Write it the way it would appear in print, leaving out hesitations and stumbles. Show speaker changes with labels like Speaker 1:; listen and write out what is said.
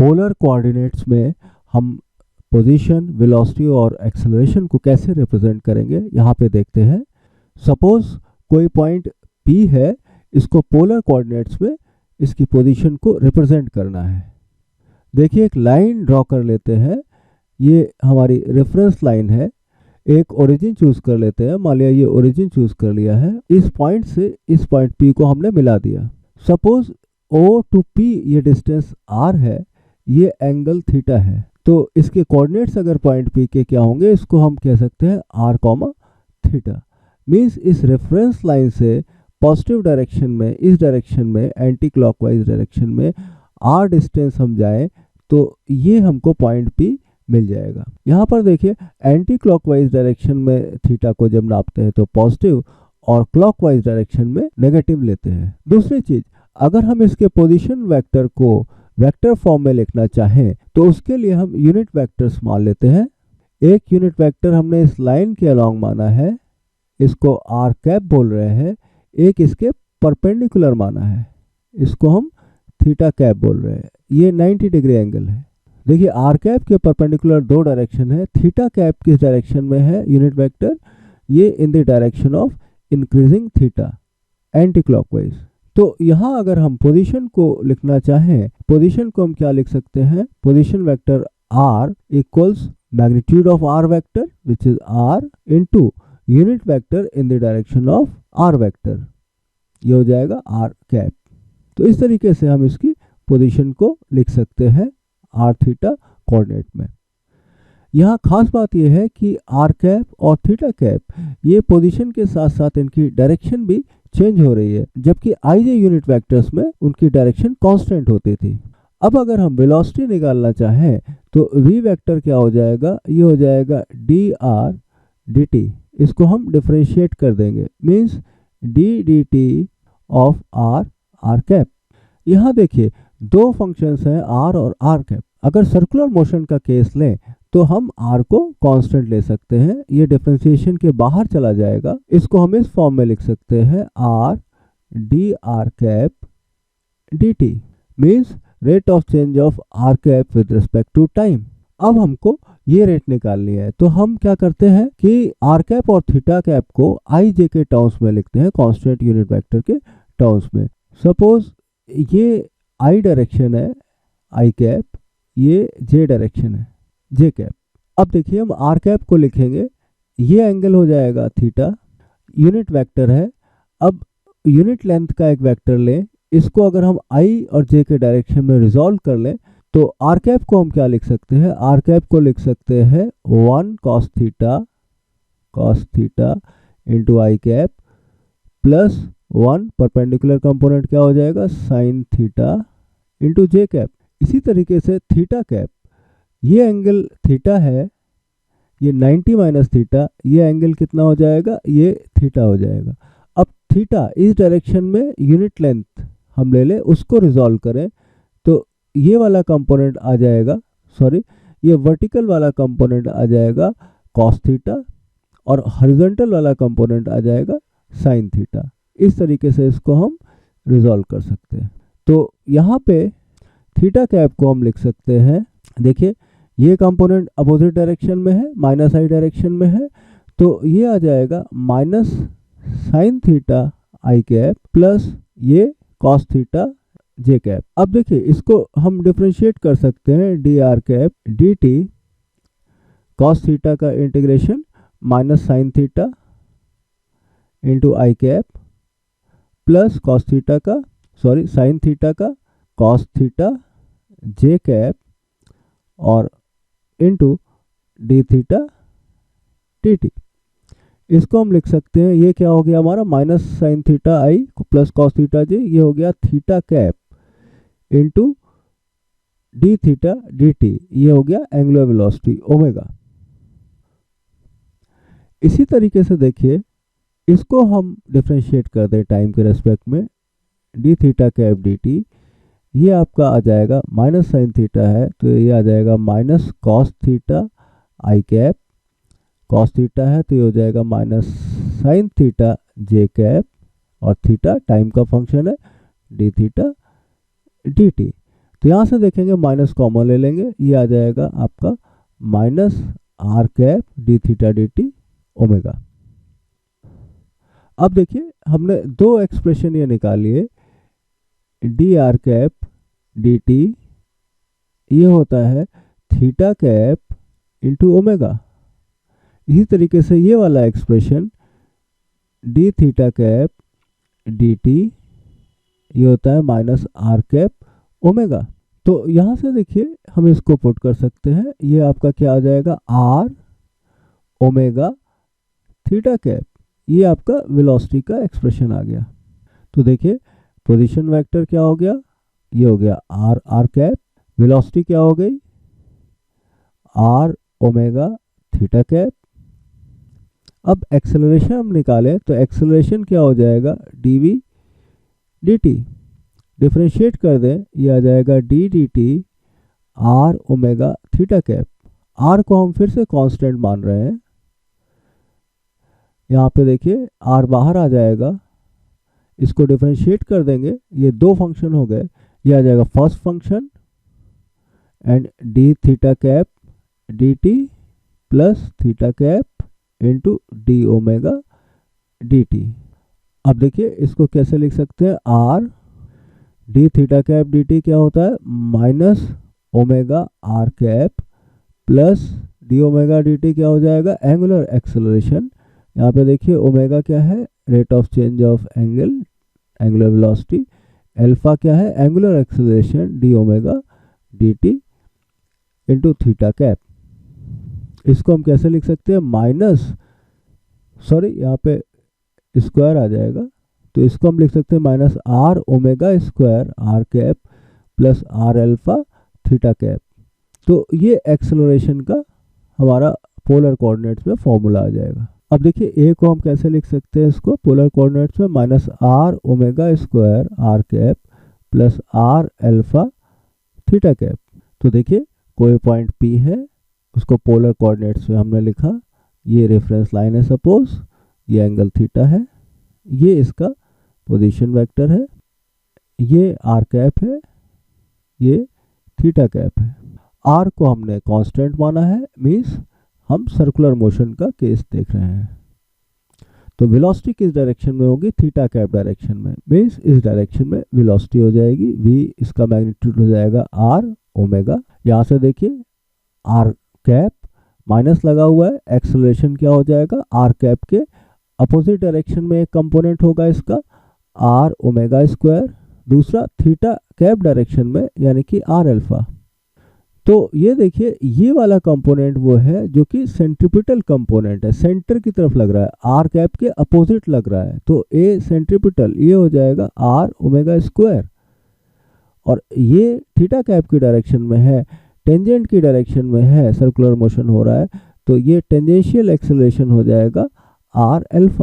Speaker 1: Polar coordinates में हम position, velocity और एक्सेलरेशन को कैसे रिप्रेजेंट करेंगे यहाँ पे देखते हैं। सपोज कोई पॉइंट P है, इसको पोलर कोऑर्डिनेट्स में इसकी पोजीशन को रिप्रेजेंट करना है। देखिए एक लाइन ड्रॉ कर लेते हैं, ये हमारी रेफरेंस लाइन है। एक ओरिजिन चूज कर लेते हैं, मान लिया ये ओरिजिन चूज कर लिया है। इस पॉइंट से इस पॉइंट P को हमने मिला दिया। सपोज O टू P ये डिस्टेंस R है, ये एंगल थीटा है। तो इसके कोऑर्डिनेट्स अगर पॉइंट P के क्या होंगे, इसको हम कह सकते हैं R, थीटा। मीन्स इस रेफरेंस लाइन से पॉजिटिव डायरेक्शन में, इस डायरेक्शन में, एंटी क्लॉकवाइज डायरेक्शन में R डिस्टेंस हम जाएं तो ये हमको पॉइंट P मिल जाएगा। यहाँ पर देखिए एंटी क्लॉकवाइज डायरेक्शन में थीटा को जब नापते हैं तो पॉजिटिव और क्लॉकवाइज डायरेक्शन में नेगेटिव लेते हैं। दूसरी चीज, अगर हम इसके पोजीशन वेक्टर को वेक्टर फॉर्म में लिखना चाहें तो उसके लिए हम यूनिट वेक्टर्स मान लेते हैं। एक यूनिट वेक्टर हमने इस लाइन के अलोंग माना है, इसको आर कैप बोल रहे हैं। एक इसके परपेंडिकुलर माना है, इसको हम थीटा कैप बोल रहे हैं। ये 90 डिग्री एंगल है। देखिए आर कैप के परपेंडिकुलर दो डायरेक्शन है। थीटा कैप किस डायरेक्शन में है यूनिट वेक्टर, ये इन the direction of increasing theta, anti clockwise. तो यहाँ अगर हम पोजीशन को लिखना चाहें, पोजीशन को हम क्या लिख सकते हैं, position vector r equals magnitude of r vector which is r into unit vector in the direction of r vector, ये हो जाएगा आर कैप। तो इस तरीके से हम इसकी पोजीशन को लिख सकते हैं आर थीटा कोऑर्डिनेट में। यहाँ खास बात यह है कि आर कैप और थीटा कैप ये पोजीशन के साथ साथ इनकी डायरेक्शन भी चेंज हो रही है, जबकि आईजे यूनिट वेक्टर्स में उनकी डायरेक्शन कांस्टेंट होती थी। अब अगर हम वेलोसिटी निकालना चाहें तो वी वेक्टर क्या हो जाएगा, ये हो जाएगा डी आर डी टी। इसको हम डिफरेंशिएट कर देंगे, means d d t of r r cap. यहाँ देखिए दो फंक्शंस हैं आर और आर कैप। अगर सर्कुलर मोशन का केस लें तो हम r को कांस्टेंट ले सकते हैं, ये डिफरेंशिएशन के बाहर चला जाएगा। इसको हम इस फॉर्म में लिख सकते हैं r d are cap D t, means rate of change of r cap with respect to time. अब हमको ये रेट निकालनी है, तो हम क्या करते हैं कि r कैप और थीटा कैप को आई जे के टर्म्स में लिखते हैं, कांस्टेंट यूनिट वेक्टर के टर्म्स में। सपोज ये आई डायरेक्शन है आई कैप, ये जे डायरेक्शन है जे कैप। अब देखिए हम आर कैप को लिखेंगे, ये एंगल हो जाएगा थीटा, यूनिट वेक्टर है। अब यूनिट लेंथ का एक वेक्टर लें, इसको अगर हम आई और जे के डायरेक्शन में रिजॉल्व कर लें तो आर कैप को हम क्या लिख सकते हैं, आर कैप को लिख सकते हैं 1 cos theta into I cap plus 1 perpendicular component क्या हो जाएगा साइन थीटा इंटू जे कैप। इसी तरीके से थीटा कैप, ये एंगल थीटा है, ये 90 माइनस थीटा, ये एंगल कितना हो जाएगा, ये थीटा हो जाएगा। अब थीटा इस डायरेक्शन में यूनिट लेंथ हम ले लें, उसको रिजॉल्व करें तो ये वाला कंपोनेंट आ जाएगा, सॉरी ये वर्टिकल वाला कंपोनेंट आ जाएगा कॉस थीटा और हॉरिजॉन्टल वाला कंपोनेंट आ जाएगा साइन थीटा। इस तरीके से इसको हम रिजॉल्व कर सकते हैं। तो यहाँ पे थीटा कैप को हम लिख सकते हैं, देखिए ये कंपोनेंट अपोजिट डायरेक्शन में है, माइनस आई डायरेक्शन में है, तो ये आ जाएगा minus sine theta I cap plus ये कॉस थीटा जे कैप। अब देखिए इसको हम डिफरेंशिएट कर सकते हैं, D are cap D T cos theta का integration minus sine theta into I cap plus cos theta का, सॉरी साइन थीटा का कॉस थीटा जे कैप और into D theta T T. इसको हम लिख सकते हैं, ये क्या हो गया हमारा माइनस साइन थीटा आई प्लस कॉस थीटा जे, ये हो गया theta cap into D theta d t, ये हो गया एंगुलर वेलोसिटी ओमेगा। इसी तरीके से देखिए इसको हम डिफरेंशिएट कर दें टाइम के रेस्पेक्ट में, D theta cap D t, ये आपका आ जाएगा माइनस साइन थीटा है तो ये आ जाएगा minus cos theta I cap, cos theta है तो ये हो जाएगा minus sine theta J cap और थीटा टाइम का फंक्शन है डी थीटा डी टी। तो यहाँ से देखेंगे माइनस कॉमन ले लेंगे, ये आ जाएगा आपका minus r cap d theta d t omega. अब देखिए हमने दो एक्सप्रेशन ये निकाली है, d are cap D t ये होता है थीटा कैप इंटू ओमेगा। इसी तरीके से ये वाला expression D theta cap D t ये होता है माइनस आर कैप ओमेगा। तो यहाँ से देखिए हम इसको पुट कर सकते हैं, ये आपका क्या आ जाएगा आर ओमेगा थीटा कैप, ये आपका वेलोसिटी का एक्सप्रेशन आ गया। तो देखिए पोजीशन वेक्टर क्या हो गया, ये हो गया आर आर कैप, वेलोसिटी क्या हो गई आर ओमेगा थीटा कैप। अब एक्सेलरेशन हम निकालें तो एक्सेलरेशन क्या हो जाएगा डीवी dt, डिफरेंशिएट कर दें ये आ जाएगा d d t r omega theta cap. R को हम फिर से कांस्टेंट मान रहे हैं, यहाँ पे देखिए आर बाहर आ जाएगा, इसको डिफरेंशिएट कर देंगे, ये दो फंक्शन हो गए, ये आ जाएगा first function and d theta cap D t plus theta cap into d omega d t. अब देखिए इसको कैसे लिख सकते हैं, r d theta cap D t क्या होता है minus omega r cap plus d omega d t क्या हो जाएगा एंगुलर एक्सेलरेशन। यहाँ पे देखिए ओमेगा क्या है rate of change of angle angular velocity, alpha क्या है angular acceleration D omega d T into theta cap. इसको हम कैसे लिख सकते हैं माइनस यहाँ पे स्क्वायर आ जाएगा, तो इसको हम लिख सकते हैं minus r omega square r cap plus r alpha theta cap. तो ये एक्सेलरेशन का हमारा पोलर कोऑर्डिनेट्स में फॉर्मूला आ जाएगा। अब देखिए ए को हम कैसे लिख सकते हैं, इसको पोलर कोऑर्डिनेट्स में minus r omega square r cap plus r alpha theta cap. तो देखिए कोई पॉइंट पी है उसको पोलर कोऑर्डिनेट्स में हमने लिखा, ये रेफरेंस लाइन है सपोज, ये एंगल थीटा है, ये इसका पोजीशन वेक्टर है, ये आर कैप है, ये थीटा कैप है। आर को हमने कांस्टेंट माना है, मींस हम सर्कुलर मोशन का केस देख रहे हैं। तो वेलोसिटी किस डायरेक्शन में होगी थीटा कैप डायरेक्शन में, मींस इस डायरेक्शन में वेलोसिटी हो जाएगी v, इसका मैग्नीट्यूड हो जाएगा आर ओमेगा। यहाँ से देखिए आर कैप माइनस लगा हुआ है, एक्सेलरेशन क्या हो जाएगा आर कैप के अपोजिट डायरेक्शन में एक कंपोनेंट होगा इसका आर ओमेगा स्क्वायर, दूसरा थीटा कैप डायरेक्शन में यानी कि आर अल्फा। तो ये देखिए ये वाला कंपोनेंट वो है जो कि सेंट्रीपिटल कंपोनेंट है, सेंटर की तरफ लग रहा है, आर कैप के अपोजिट लग रहा है, तो ए सेंट्रीपिटल ये हो जाएगा आर ओमेगा स्क्वायर, और ये थीटा कैप की डायरेक्शन में है, टेंजेंट की डायरेक्शन में है, सर्कुलर मोशन हो रहा है, तो ये टेंजेंशियल एक्सेलरेशन हो जाएगा आर अल्फा।